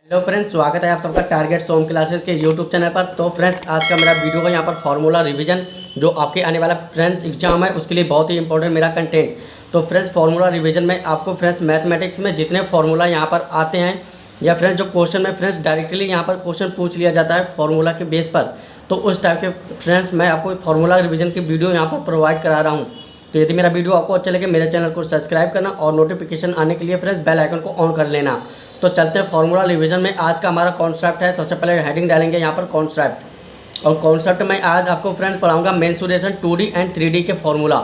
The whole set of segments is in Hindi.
हेलो फ्रेंड्स, स्वागत है आप सबका टारगेट सोम क्लासेस के यूट्यूब चैनल पर। तो फ्रेंड्स, आज का मेरा वीडियो का यहाँ पर फार्मूला रिवीजन जो आपके आने वाला फ्रेंड्स एग्जाम है उसके लिए बहुत ही इंपॉर्टेंट मेरा कंटेंट। तो फ्रेंड्स, फार्मूला रिवीजन में आपको फ्रेंड्स मैथमेटिक्स में जितने फार्मूला यहाँ पर आते हैं या फ्रेंड्स जो क्वेश्चन में फ्रेंड्स डायरेक्टली यहाँ पर क्वेश्चन पूछ लिया जाता है फार्मूला के बेस पर, तो उस टाइप के फ्रेंड्स मैं आपको फार्मूला रिवीजन की वीडियो यहाँ पर प्रोवाइड करा रहा हूँ। तो यदि मेरा वीडियो आपको अच्छा लगे मेरे चैनल को सब्सक्राइब करना और नोटिफिकेशन आने के लिए फ्रेंड्स बेल आइकन को ऑन कर लेना। तो चलते हैं फार्मूला रिवीजन में। आज का हमारा कॉन्सेप्ट है, सबसे पहले हेडिंग डालेंगे यहाँ पर कॉन्सेप्ट, और कॉन्सेप्ट में आज आपको फ्रेंड्स पढ़ाऊंगा मेंसुरेशन 2D एंड 3D के फार्मूला।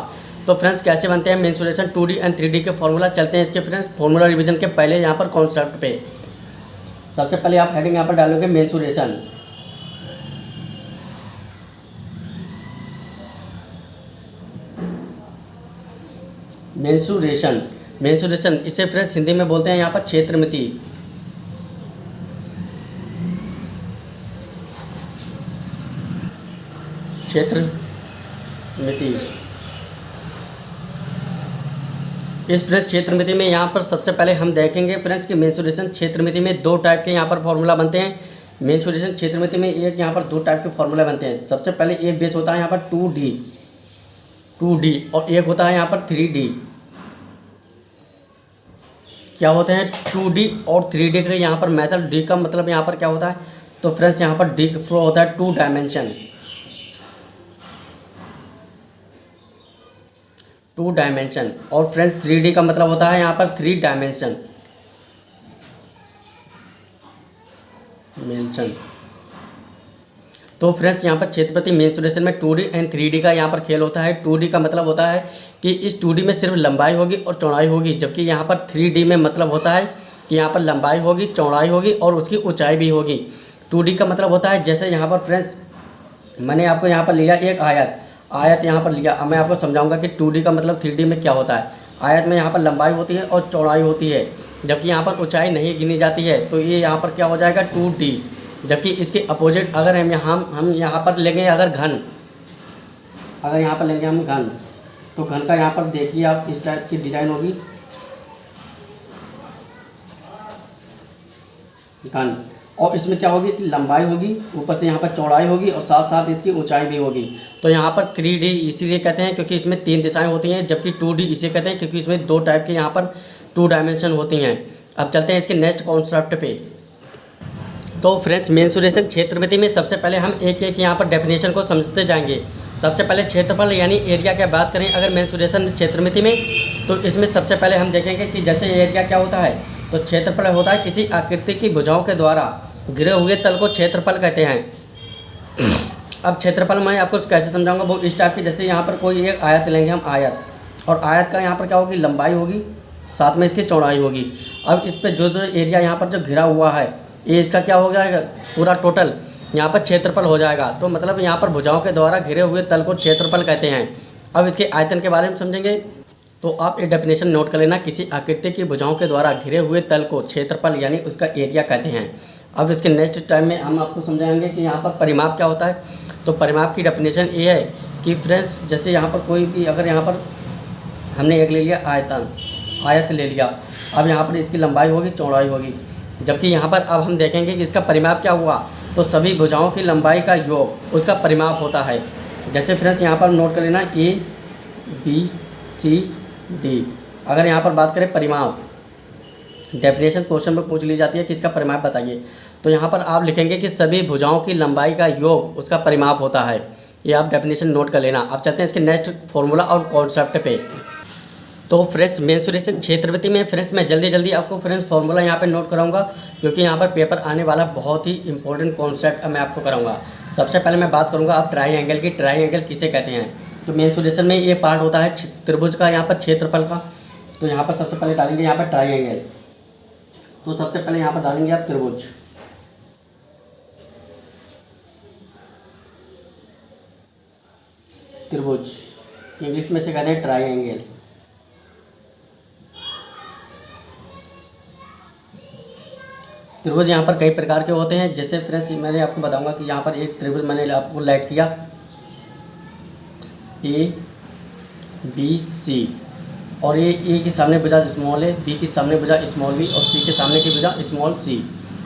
तो फ्रेंड्स, कैसे बनते हैं मेंसुरेशन 2D एंड 3D के फार्मूला, चलते हैं इसके फ्रेंड्स फार्मूला रिवीजन के पहले यहाँ पर कॉन्सेप्ट पे। सबसे पहले आप हेडिंग यहाँ पर डालोगे मेंसुरेशन। मेंसुरेशन मेंसुरेशन इसे फ्रेंड्स हिंदी में बोलते हैं यहाँ पर क्षेत्रमिति। क्षेत्रमिति इस फ्रेंड्स क्षेत्रमिति में यहाँ पर सबसे पहले हम देखेंगे फ्रेंड्स कि मेंसुरेशन क्षेत्रमिति में दो टाइप के यहाँ पर फॉर्मूला बनते हैं। मेंसुरेशन क्षेत्रमिति में एक यहाँ पर दो टाइप के फॉर्मूला बनते हैं। सबसे पहले एक बेस होता है यहाँ पर 2D और एक होता है यहाँ पर 3D। क्या होते हैं 2D और 3D का यहाँ पर मेथड। D का मतलब यहाँ पर क्या होता है, तो फ्रेंड्स यहाँ पर D का फ्लो होता है 2 डायमेंशन और फ्रेंड्स 3D का मतलब होता है यहाँ पर 3 डायमेंशन। तो फ्रेंड्स यहाँ पर क्षेत्रपति मेंसुरेशन में 2D एंड 3D का यहाँ पर खेल होता है। 2D का मतलब होता है कि इस 2D में सिर्फ लंबाई होगी और चौड़ाई होगी, जबकि यहाँ पर 3D में मतलब होता है कि यहाँ पर लंबाई होगी, चौड़ाई होगी और उसकी ऊंचाई भी होगी। 2D का मतलब होता है जैसे यहाँ पर फ्रेंड्स मैंने आपको यहाँ पर लिया एक आयत यहाँ पर लिया। अब मैं आपको समझाऊंगा कि 2D का मतलब 3D में क्या होता है। आयत में यहाँ पर लंबाई होती है और चौड़ाई होती है, जबकि यहाँ पर ऊंचाई नहीं गिनी जाती है। तो ये यहाँ पर क्या हो जाएगा 2D। जबकि इसके अपोजिट अगर हम यहाँ पर लेंगे अगर यहाँ पर लेंगे हम घन, तो घन का यहाँ पर देखिए आप इस टाइप की डिज़ाइन होगी घन, और इसमें क्या होगी कि लंबाई होगी, ऊपर से यहाँ पर चौड़ाई होगी और साथ साथ इसकी ऊंचाई भी होगी। तो यहाँ पर 3D इसीलिए कहते हैं क्योंकि इसमें 3 दिशाएं होती हैं, जबकि 2D इसे कहते हैं क्योंकि इसमें 2 टाइप के यहाँ पर 2 डायमेंशन होती हैं। अब चलते हैं इसके नेक्स्ट कॉन्सेप्ट पे। तो फ्रेंड्स, मेंसुरेशन क्षेत्रमिति में सबसे पहले हम एक एक यहाँ पर डेफिनेशन को समझते जाएंगे। सबसे पहले क्षेत्रफल यानी एरिया की बात करें अगर मेंसुरेशन क्षेत्रमिति में, तो इसमें सबसे पहले हम देखेंगे कि जैसे एरिया क्या होता है, तो क्षेत्रफल होता है किसी आकृति की भुजाओं के द्वारा घिरे हुए तल को क्षेत्रफल कहते हैं। अब क्षेत्रफल मैं आपको कैसे समझाऊंगा, वो इस टाइप की, जैसे यहाँ पर कोई एक आयत लेंगे हम आयत, और आयत का यहाँ पर क्या होगी लंबाई होगी, साथ में इसकी चौड़ाई होगी। अब इस पर जो एरिया यहाँ पर जो घिरा हुआ है, ये इसका क्या हो जाएगा पूरा टोटल यहाँ पर क्षेत्रफल हो जाएगा। तो मतलब यहाँ पर भुजाओं के द्वारा घिरे हुए तल को क्षेत्रफल कहते हैं। अब इसके आयतन के बारे में समझेंगे, तो आप ये डेफिनेशन नोट कर लेना, किसी आकृति की भुजाओं के द्वारा घिरे हुए तल को क्षेत्रफल यानी उसका एरिया कहते हैं। अब इसके नेक्स्ट टाइम में हम आपको समझाएंगे कि यहाँ पर परिमाप क्या होता है। तो परिमाप की डेफिनेशन ये है कि फ्रेंड्स जैसे यहाँ पर कोई भी अगर यहाँ पर हमने एक ले लिया आयत ले लिया, अब यहाँ पर इसकी लंबाई होगी, चौड़ाई होगी, जबकि यहाँ पर अब हम देखेंगे कि इसका परिमाप क्या हुआ, तो सभी भुजाओं की लंबाई का योग उसका परिमाप होता है। जैसे फ्रेंड्स यहाँ पर नोट कर लेना ABCD। अगर यहाँ पर बात करें परिमाप, डेफिनेशन क्वेश्चन में पूछ ली जाती है कि इसका परिमाप बताइए, तो यहाँ पर आप लिखेंगे कि सभी भुजाओं की लंबाई का योग उसका परिमाप होता है। ये आप डेफिनेशन नोट कर लेना। अब चलते हैं इसके नेक्स्ट फॉर्मूला और कॉन्सेप्ट पे। तो फ्रेंड्स, मेंसुरेशन क्षेत्रमिति में फ्रेंड्स मैं जल्दी आपको फ्रेंड्स फार्मूला यहाँ पे नोट कराऊंगा, क्योंकि यहाँ पर पेपर आने वाला बहुत ही इंपॉर्टेंट कॉन्सेप्ट मैं आपको कराऊंगा। सबसे पहले मैं बात करूँगा अब ट्राइंगल की। ट्राइंगल किसे कहते हैं, तो मेंसुरेशन में ये पार्ट होता है त्रिभुज का, यहाँ पर क्षेत्रफल का। तो यहाँ पर सबसे पहले डालेंगे यहाँ पर ट्राइंगल। तो सबसे पहले यहाँ पर डालेंगे आप त्रिभुज, इंग्लिश में से कहते हैं ट्राइंगल। त्रिभुज यहाँ पर कई प्रकार के होते हैं, जैसे फ्रेंड्स मैंने आपको बताऊंगा कि यहाँ पर एक त्रिभुज मैंने आपको लाइट किया ABC, और ये ए के सामने भुजा स्मॉल है, बी के सामने भुजा स्मॉल बी और सी के सामने की भुजा स्मॉल सी।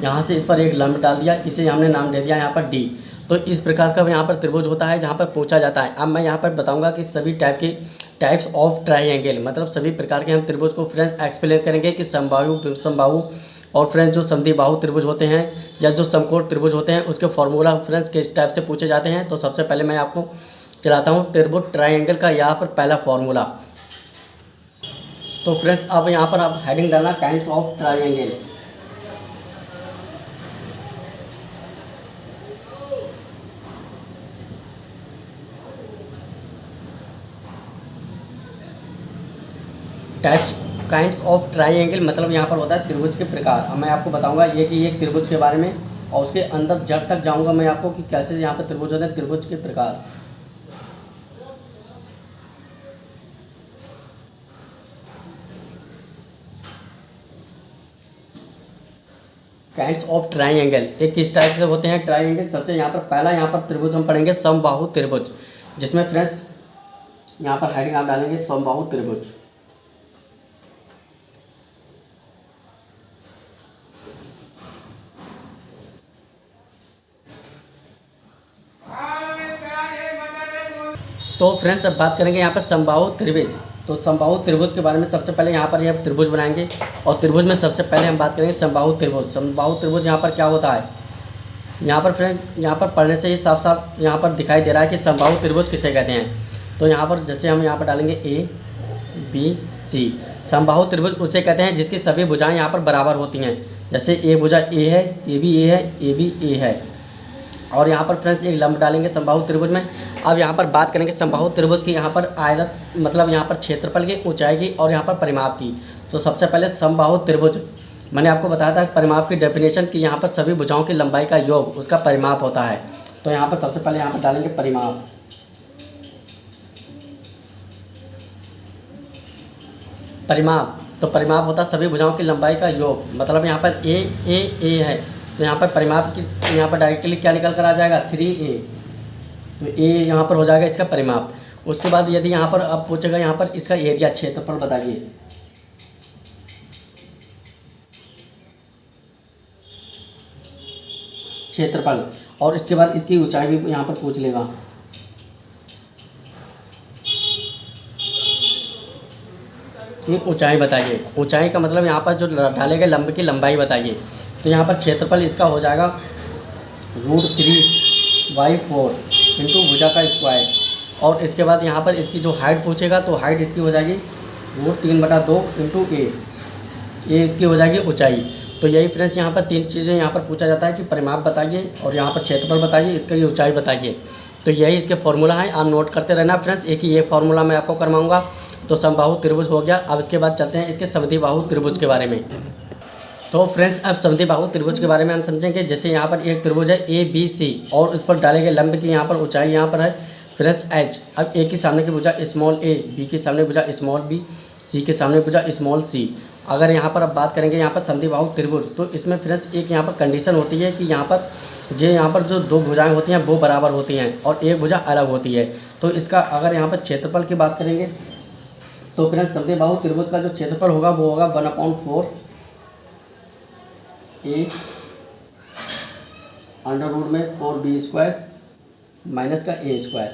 यहाँ से इस पर एक लंब डाल दिया, इसे हमने नाम दे दिया यहाँ पर डी। तो इस प्रकार का यहाँ पर त्रिभुज होता है जहाँ पर पूछा जाता है। अब मैं यहाँ पर बताऊँगा कि सभी टाइप्स ऑफ ट्राइंगल, मतलब सभी प्रकार के हम त्रिभुज को फ्रेंड्स एक्सप्लेन करेंगे कि समबाहु और फ्रेंड्स जो समद्विबाहु त्रिभुज होते हैं या जो समकोण त्रिभुज होते हैं उसके फॉर्मूला फ्रेंड्स किस टाइप से पूछे जाते हैं। तो सबसे पहले मैं आपको चलाता हूँ त्रिभुज ट्राइंगल का यहाँ पर पहला फॉर्मूला। तो फ्रेंड्स अब यहाँ पर आप हेडिंग डालना kinds of triangle. Kinds of triangle मतलब यहाँ पर होता है त्रिभुज के प्रकार। अब मैं आपको बताऊंगा ये कि एक त्रिभुज के बारे में, और उसके अंदर जड़ तक जाऊंगा मैं आपको कि कैसे यहाँ पर त्रिभुज होते हैं, त्रिभुज के प्रकार। काइंड्स ऑफ ट्राइंगल एक किस टाइप से होते हैं ट्राइंगल। सबसे यहाँ पर पहला यहाँ पर त्रिभुज हम पढ़ेंगे समबाहु त्रिभुज, जिसमें फ्रेंड्स यहाँ पर हेडिंग आप डालेंगे समबाहु त्रिभुज। तो फ्रेंड्स अब बात करेंगे यहाँ पर समबाहु त्रिभुज। तो समबाहु त्रिभुज के बारे में सबसे पहले यहाँ पर यह त्रिभुज बनाएंगे, और त्रिभुज में सबसे पहले हम बात करेंगे समबाहु त्रिभुज। समबाहु त्रिभुज यहाँ पर क्या होता है, यहाँ पर फ्रेंड यहाँ पर पढ़ने से ही साफ साफ यहाँ पर दिखाई दे रहा है कि समबाहु त्रिभुज किसे कहते हैं। तो यहाँ पर जैसे हम यहाँ पर डालेंगे ए बी सी। समबाहु त्रिभुज उसे कहते हैं जिसकी सभी भुजाएं यहाँ पर बराबर होती हैं। जैसे ए भुजा ए है, ए भी ए है, ए भी ए है, और यहाँ पर फ्रेंड्स एक लंब डालेंगे समबाहु त्रिभुज में। अब यहाँ पर बात करेंगे समबाहु त्रिभुज की यहाँ पर आयत मतलब यहाँ पर क्षेत्रफल की, ऊंचाई की और यहाँ पर परिमाप की। तो सबसे पहले समबाहु त्रिभुज मैंने आपको बताया था परिमाप की डेफिनेशन की, यहाँ पर सभी भुजाओं की लंबाई का योग उसका परिमाप होता है। तो यहाँ पर सबसे पहले यहाँ पर डालेंगे परिमाप। परिमाप तो परिमाप होता है सभी भुजाओं की लंबाई का योग। मतलब यहाँ पर ए है, तो यहाँ पर परिमाप की यहाँ पर डायरेक्टली क्या निकल कर आ जाएगा 3a। तो ए यहाँ पर हो जाएगा इसका परिमाप। उसके बाद यदि यहाँ पर अब पूछेगा यहाँ पर इसका एरिया क्षेत्रफल बताइए। क्षेत्रफल, और इसके बाद इसकी ऊंचाई भी यहाँ पर पूछ लेगा। ऊंचाई बताइए। ऊंचाई का मतलब यहाँ पर जो डाले गए लंब की लंबाई बताइए। तो यहाँ पर क्षेत्रफल इसका हो जाएगा √3/4 इंटू भुजा का स्क्वायर, और इसके बाद यहाँ पर इसकी जो हाइट पूछेगा तो हाइट इसकी हो जाएगी √3/2 इंटू ए इसकी हो जाएगी ऊंचाई। तो यही फ्रेंड्स यहाँ पर तीन चीज़ें यहाँ पर पूछा जाता है कि परिमाप बताइए और यहाँ पर क्षेत्रफल बताइए, इसका ये ऊंचाई बताइए। तो यही इसके फॉर्मूला है, आप नोट करते रहना फ्रेंड्स। एक ही ये फॉर्मूला मैं आपको करवाऊँगा। तो समबाहु त्रिभुज हो गया। अब इसके बाद चलते हैं इसके समद्विबाहु त्रिभुज के बारे में। तो फ्रेंड्स अब समद्विबाहु त्रिभुज के बारे में हम समझेंगे। जैसे यहाँ पर एक त्रिभुज है ए बी सी, और उस पर डाले गए लंब की यहाँ पर ऊंचाई यहाँ पर है फ्रेंड्स एच। अब ए की सामने की भुजा स्मॉल ए, बी की सामने भुजा स्मॉल बी, सी के सामने भुजा स्मॉल सी। अगर यहाँ पर अब बात करेंगे यहाँ पर समद्विबाहु त्रिभुज, तो इसमें फ्रेंड्स एक यहाँ पर कंडीशन होती है कि यहाँ पर जो दो भुजाएँ होती हैं वो बराबर होती हैं और एक भुजा अलग होती है। तो इसका अगर यहाँ पर क्षेत्रफल की बात करेंगे तो फ्रेंड्स समद्विबाहु त्रिभुज का जो क्षेत्रफल होगा वो होगा 1/4 ए √4b² माइनस का a²।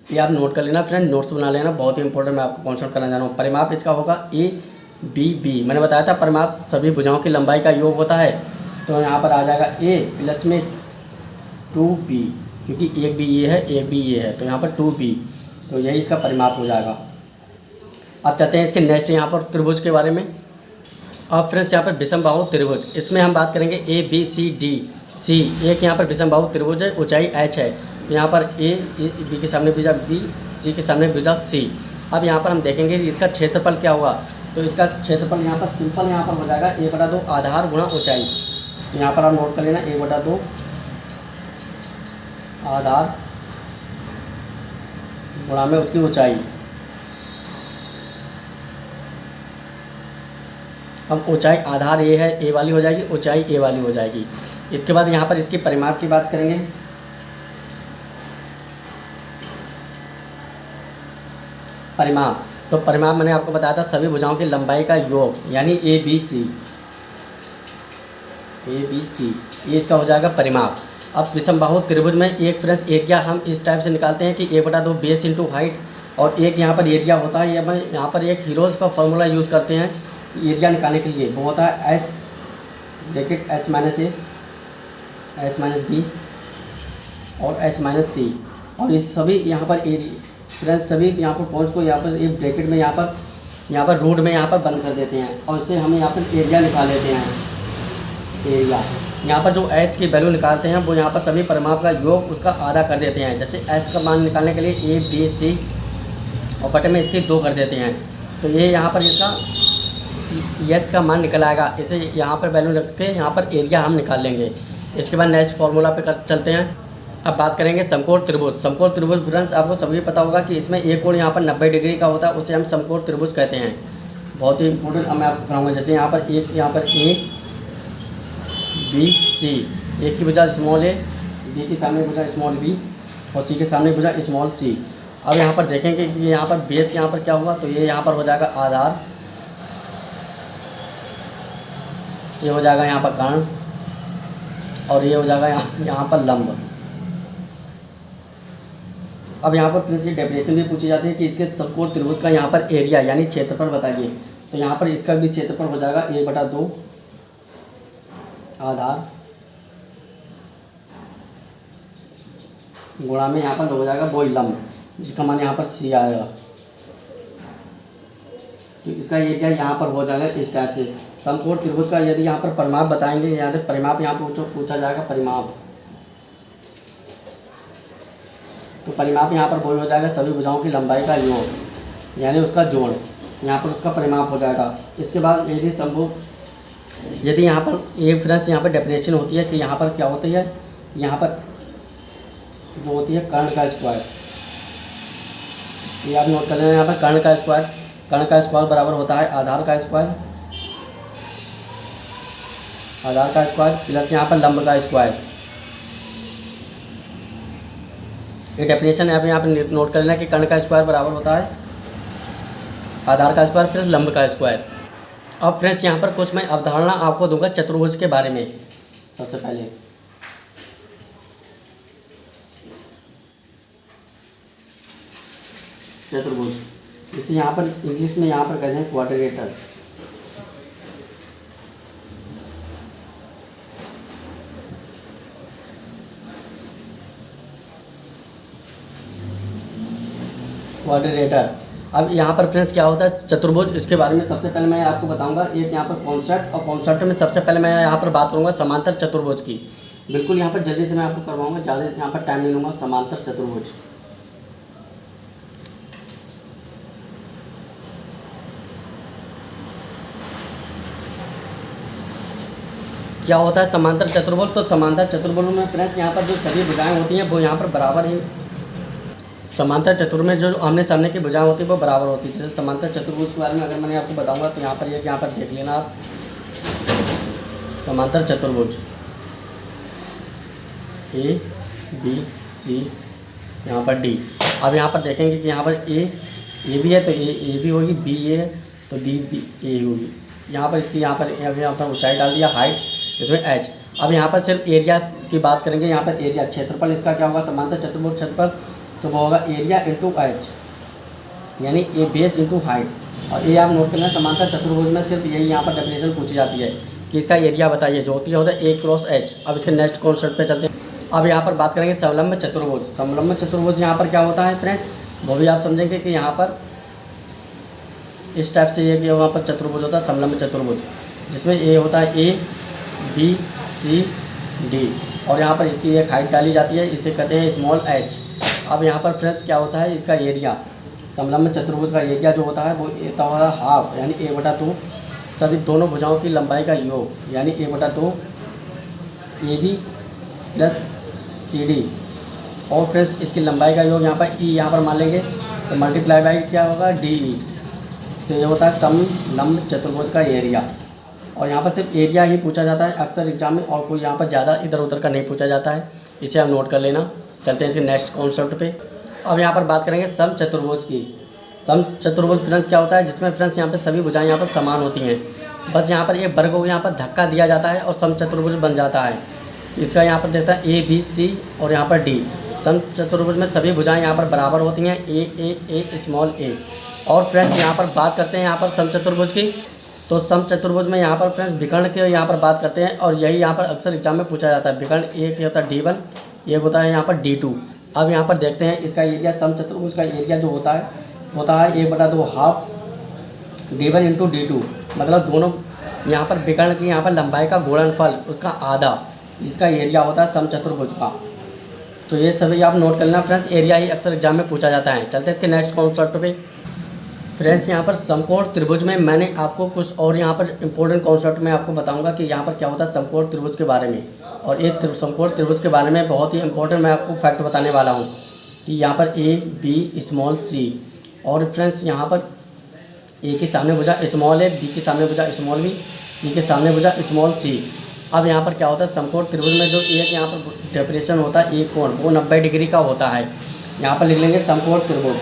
ये आप नोट कर लेना फ्रेंड, नोट्स बना लेना, बहुत ही इंपॉर्टेंट मैं आपको कॉन्सेप्ट करना चाह रहा हूँ। परिमाप इसका होगा a/b। मैंने बताया था परिमाप सभी भुजाओं की लंबाई का योग होता है। तो यहाँ पर आ जाएगा a प्लस में 2b, क्योंकि एक भी ये है एक भी ये है, तो यहाँ पर 2b। तो यही इसका परिमाप हो जाएगा। अब चलते हैं इसके नेक्स्ट यहाँ पर त्रिभुज के बारे में। अब फ्रेंड्स यहाँ पर विषमबाहु त्रिभुज, इसमें हम बात करेंगे A B C D C. एक यहाँ पर विषमबाहु त्रिभुज है, ऊंचाई h है। तो यहाँ पर ए बी के सामने भुजा बी, सी के सामने भुजा सी। अब यहाँ पर हम देखेंगे इसका क्षेत्रफल क्या होगा। तो इसका क्षेत्रफल यहाँ पर सिंपल यहाँ पर हो जाएगा a/2 आधार गुणा ऊंचाई। यहाँ पर आप नोट कर लेना a/2 आधार गुणा में उसकी ऊंचाई। हम ऊंचाई आधार ए है, ए वाली हो जाएगी, ऊंचाई ए वाली हो जाएगी। इसके बाद यहाँ पर इसकी परिमाप की बात करेंगे। परिमाप, तो परिमाप मैंने आपको बताया था सभी भुजाओं की लंबाई का योग, यानी ए बी सी। ABC, ये इसका हो जाएगा परिमाप। अब विषमबाहु त्रिभुज में एक फ्रेंड्स एरिया हम इस टाइप से निकालते हैं कि 1/2 बेस इंटू हाइट, और एक यहाँ पर एरिया होता है, ये मैं यहाँ पर एक हीरोज़ का फॉर्मूला यूज़ करते हैं एरिया निकालने के लिए। वो होता है S ब्रैकेट S माइनस ए, S माइनस बी और S माइनस सी, और ये सभी यहाँ पर फ्रेंड्स सभी यहाँ पर पॉइंट्स को यहाँ पर एक ब्रैकेट में यहाँ पर रूट में यहाँ पर बंद कर देते हैं, और इससे हम यहाँ पर एरिया निकाल लेते हैं। एरिया यहाँ पर जो S की वैल्यू निकालते हैं वो यहाँ पर सभी परिमाप का योग उसका आधा कर देते हैं। जैसे S का मान निकालने के लिए ABC और बटे में इसके 2 कर देते हैं, तो ये यहाँ पर इसका S का मान निकल आएगा। इसे यहाँ पर वैल्यू रख के यहाँ पर एरिया हम निकाल लेंगे। इसके बाद नेक्स्ट फार्मूला पे चलते हैं। अब बात करेंगे समकोण त्रिभुज। समकोण त्रिभुज फ्रेंड्स आपको सभी पता होगा कि इसमें एक कोण यहाँ पर 90 डिग्री का होता है, उसे हम समकोण त्रिभुज कहते हैं। बहुत ही इंपॉर्टेंट अब मैं आपको बताऊँगा। जैसे यहाँ पर ABC, एक की भुजा स्मॉल a, B के सामने भुजा स्मॉल b और C के सामने भुजा स्मॉल c। अब यहाँ पर देखेंगे कि यहाँ पर बेस यहाँ पर क्या हुआ, तो ये यहाँ पर हो जाएगा आधार, ये हो जाएगा यहाँ पर कर्ण, और ये हो जाएगा यहाँ पर लंब। अब यहाँ पर प्लीज ये डेफिनेशन भी पूछी जाती है कि इसके समकोण त्रिभुज का यहाँ पर एरिया यानी क्षेत्रफल बताइए। तो यहाँ पर इसका भी क्षेत्रफल हो जाएगा 1/2 आधार गुणा में यहाँ पर हो जाएगा वही लंब, जिसका मान यहाँ पर C आएगा। तो इसका एरिया यहाँ पर हो जाएगा इस टाइप से। समकोण त्रिभुज का यदि यहाँ पर परिमाप बताएंगे, यहाँ से परिमाप यहाँ पर पूछा जाएगा परिमाप, तो परिमाप यहाँ पर वही हो जाएगा सभी भुजाओं की लंबाई का योग यानी उसका जोड़, यहाँ पर उसका परिमाप हो जाएगा। इसके बाद यदि यहाँ पर एक फ्रेंड्स यहाँ पर डेफिनेशन होती है कि यहाँ पर क्या होती है, यहाँ पर जो होती है कर्ण का स्क्वायर, ये आप नोट कर लेना। यहाँ पर कर्ण का स्क्वायर बराबर होता है आधार का स्क्वायर प्लस यहाँ पर लंब का स्क्वायर। ये डेफिनेशन है, यहाँ पर नोट कर लेना कि कर्ण का स्क्वायर बराबर होता है आधार का स्क्वायर प्लस लंब का स्क्वायर। अब फ्रेंड्स यहाँ पर कुछ मैं अवधारणा आपको दूंगा चतुर्भुज के बारे में। सबसे पहले चतुर्भुज, इसे यहाँ पर इंग्लिश में यहाँ पर कहते हैं क्वाड्रिलेटरल। अब यहाँ पर फ्रेंड्स क्या होता है चतुर्भुज, इसके बारे में सबसे पहले मैं आपको बताऊंगा एक यहाँ पर कॉन्सेप्ट, और कॉन्सेप्ट में सबसे पहले मैं यहाँ पर बात करूँगा समांतर चतुर्भुज की। बिल्कुल यहाँ पर जल्दी से मैं आपको करवाऊंगा, ज़्यादा यहाँ पर टाइम नहीं लूँगा। समांतर चतुर्भुज क्या होता है समांतर चतुर्भुज। तो समांतर चतुर्भुज में फ्रेंड्स यहाँ पर जो सभी भुजाएं होती हैं वो यहाँ पर बराबर ही, समांतर चतुर्भुज में जो आमने सामने की भुजाएं होती है वो बराबर होती है। जैसे समांतर चतुर्भुज के बारे में अगर मैंने आपको बताऊंगा तो यहाँ पर देख लेना आप, समांतर चतुर्भुज ABC यहाँ पर D। अब यहाँ पर देखेंगे कि यहाँ पर ए भी है तो ए भी होगी, बी ए है तो डी बी ए होगी। यहाँ पर इसकी यहाँ पर ऊंचाई डाल दिया हाइट, इसमें H। अब यहाँ पर सिर्फ एरिया की बात करेंगे। यहाँ पर एरिया क्षेत्रफल इसका क्या होगा, समांतर चतुर्भुज क्षेत्रफल तो वो होगा एरिया इंटू H यानी ए बेस इंटू हाइट। और ये आप नोट करना, समांतर चतुर्भुज में सिर्फ यही यहाँ पर डेफिनेशन पूछी जाती है कि इसका एरिया बताइए, जो होती है होता है A×H। अब इसके नेक्स्ट कॉन्सेप्ट पे चलते हैं। अब यहाँ पर बात करेंगे समलंब चतुर्भुज। समलंब चतुर्भुज यहाँ पर क्या होता है फ्रेंड्स, वो भी आप समझेंगे कि यहाँ पर इस टाइप से ये कि वहाँ पर चतुर्भुज होता है समलंब चतुर्भुज, जिसमें ए होता है ABCD और यहाँ पर इसकी एक हाइट डाली जाती है, इसे कहते हैं स्मॉल h। अब यहाँ पर फ्रेंड्स क्या होता है, इसका एरिया, समलंब चतुर्भुज का एरिया जो होता है वो होता है हाफ यानी A/2 सभी दोनों भुजाओं की लंबाई का योग यानी A/2 AB प्लस CD। और फ्रेंड्स इसकी लंबाई का योग यहाँ पर E यहाँ पर मान लेंगे तो मल्टीप्लाई बाई क्या होगा DE। तो ये होता है समलंब चतुर्भुज का एरिया। और यहाँ पर सिर्फ एरिया ही पूछा जाता है अक्सर एग्जाम में, और कोई यहाँ पर ज़्यादा इधर उधर का नहीं पूछा जाता है, इसे आप नोट कर लेना। चलते हैं इसके नेक्स्ट कॉन्सेप्ट पे। अब यहाँ पर बात करेंगे समचतुर्भुज की। समचतुर्भुज फ्रेंड्स क्या होता है, जिसमें फ्रेंड्स यहाँ पे सभी भुजाएं यहाँ पर समान होती हैं। बस यहाँ पर एक वर्ग को यहाँ पर धक्का दिया जाता है और समचतुर्भुज बन जाता है। इसका यहाँ पर देखता है ABC और यहाँ पर D। समचतुर्भुज में सभी भुजाएं यहाँ पर बराबर होती हैं, ए स्मॉल ए। और फ्रेंड्स यहाँ पर बात करते हैं यहाँ पर समचतुर्भुज की। तो समचतुर्भुज में यहाँ पर फ्रेंड्स विकर्ण के यहाँ पर बात करते हैं और यही यहाँ पर अक्सर एग्जाम में पूछा जाता है। विकर्ण एक होता है D1, एक होता है यहाँ पर D2। अब यहाँ पर देखते हैं इसका एरिया, समचतुर्भुज का एरिया जो होता है 1/2 हाफ D1 इंटू D2, मतलब दोनों यहाँ पर विकर्ण की यहाँ पर लंबाई का गुणनफल उसका आधा, इसका एरिया होता है समचतुर्भुज का। तो ये सभी आप नोट कर लेना फ्रेंड्स, एरिया ही अक्सर एग्जाम में पूछा जाता है। चलते हैं इसके नेक्स्ट कॉन्सेप्ट पे। फ्रेंड्स यहाँ पर समकोण त्रिभुज में मैंने आपको कुछ और यहाँ पर इंपॉर्टेंट कॉन्सेप्ट में आपको बताऊंगा कि यहाँ पर क्या होता है समकोण त्रिभुज के बारे में। और एक समकोण त्रिभुज के बारे में बहुत ही इंपॉर्टेंट मैं आपको फैक्ट बताने वाला हूँ कि यहाँ पर A, B, स्मॉल C। और फ्रेंड्स यहाँ पर A के सामने भुजा स्मॉल है, B के सामने भुजा स्मॉल B, C के सामने भुजा स्मॉल C। अब यहाँ पर क्या होता है समकोण त्रिभुज में जो एक यहाँ पर डेफिनेशन होता है एक कोण, वो 90 डिग्री का होता है। यहाँ पर लिख लेंगे समकोण त्रिभुज,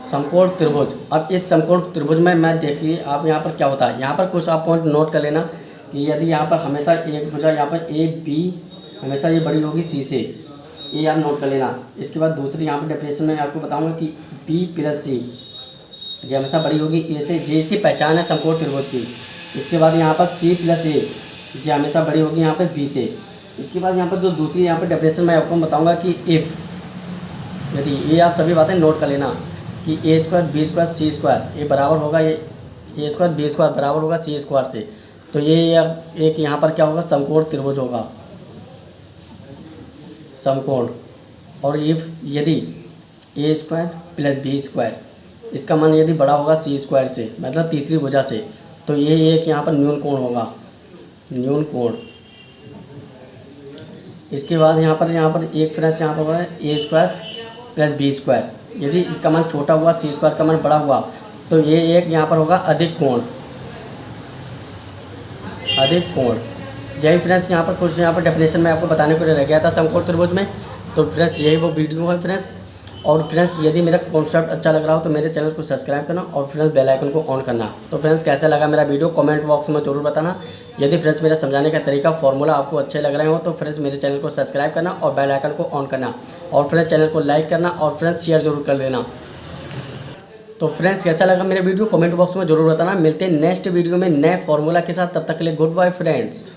समकोण त्रिभुज। अब इस समकोण त्रिभुज में मैं देखिए आप यहाँ पर क्या होता है, यहाँ पर कुछ आप पॉइंट नोट कर लेना कि यदि यहाँ पर हमेशा एक भुजा यहाँ पर AB हमेशा ये बड़ी होगी C से, ये आप नोट कर लेना। इसके बाद दूसरी यहाँ पर डेफिनेशन में आपको बताऊँगा कि B प्लस C ये हमेशा बड़ी होगी A से, ये इसकी पहचान है समकोण त्रिभुज की। इसके बाद यहाँ पर C प्लस A ये हमेशा बड़ी होगी यहाँ पर B से। इसके बाद यहाँ पर जो दूसरी यहाँ पर डेफिनेशन मैं आपको बताऊँगा कि इफ़, यदि ये आप सभी बातें नोट कर लेना कि A² B² C² ये बराबर होगा, ये A² B² बराबर होगा C² से। तो ये एक यहाँ पर क्या होगा समकोण त्रिभुज होगा, समकोण। और इफ यदि A² प्लस B² इसका मान यदि बड़ा होगा C² से, मतलब तीसरी भुजा से, तो ये एक यहाँ पर न्यून कोण होगा, न्यून कोण। इसके बाद यहाँ पर एक फ्रेंड्स यहाँ पर होगा A² प्लस B²। यदि इसका मान छोटा हुआ C² का मान बड़ा हुआ तो ये एक यहाँ पर होगा अधिक कोण, अधिक कोण। यही फ्रेंड्स यहाँ पर कुछ यहाँ पर डेफिनेशन में आपको बताने को रह गया था समकोण त्रिभुज में। तो फ्रेंड्स यही वो वीडियो है फ्रेंड्स। और फ्रेंड्स यदि मेरा कॉन्सेप्ट अच्छा लग रहा हो तो मेरे चैनल को सब्सक्राइब करना और फ्रेंड्स बेल आइकन को ऑन करना। तो फ्रेंड्स कैसा लगा मेरा वीडियो कमेंट बॉक्स में जरूर बताना। यदि फ्रेंड्स मेरा समझाने का तरीका फॉर्मूला आपको अच्छे लग रहे हो तो फ्रेंड्स मेरे चैनल को सब्सक्राइब करना और बेल आइकन को ऑन करना। और फ्रेंड्स चैनल को लाइक करना और फ्रेंड्स शेयर जरूर कर देना। तो फ्रेंड्स कैसा लगा मेरा वीडियो कमेंट बॉक्स में जरूर बताना। मिलते हैं नेक्स्ट वीडियो में नए फॉर्मूला के साथ, तब तक के लिए गुड बाय फ्रेंड्स।